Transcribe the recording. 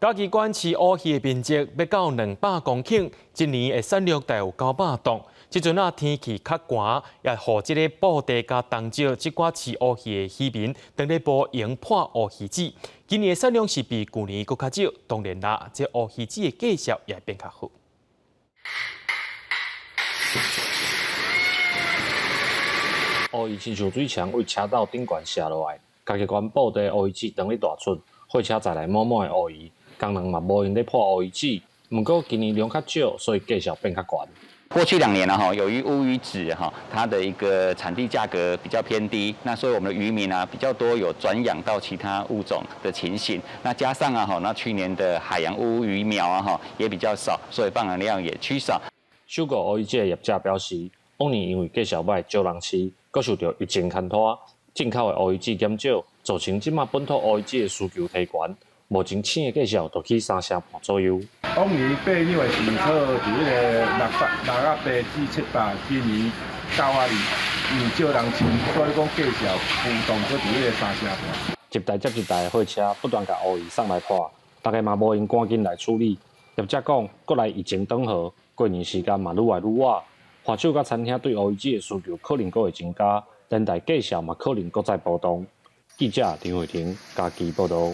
嘉义县饲乌鱼的面积要到200公顷，一年的产量大有900吨。即阵天气较寒，也互即个布袋甲东石即寡饲乌鱼的渔民，当咧捕营破乌鱼子。今年的产量是比去年搁较少，当然啦，这乌鱼子的价值也变较好。乌鱼亲像水枪为车道顶悬射落来，嘉义县布袋乌鱼子当咧大出，货车载来满满的乌鱼，工人嘛无用咧破乌鱼子。不过今年量较少，所以价值变较悬。过去2年呢，由于乌鱼子它的一个产地价格比较偏低，那所以我们的渔民比较多有转养到其他物种的情形。那加上那去年的海洋乌鱼苗也比较少，所以放养量也趋少。收购乌鱼子的业者表示，往年因为价值歹，少人饲，阁受到疫情牵拖，进口的乌鱼子减少，造成即马本土乌鱼子的需求提悬。目前称的价值就去3成半左右。往年8纽的进口伫迄个600至700，今年9因为少人饲，所以讲价值浮动搁伫迄个3成半。一台接一台的货车不断甲乌鱼送来破，大家嘛无用赶紧来处理。业者讲，国内疫情等候，过年时间嘛愈来愈晚，花手甲餐厅对乌鱼子的需求可能阁会增加，连带价值嘛可能阁再波动。记者陈慧婷，嘉义报道。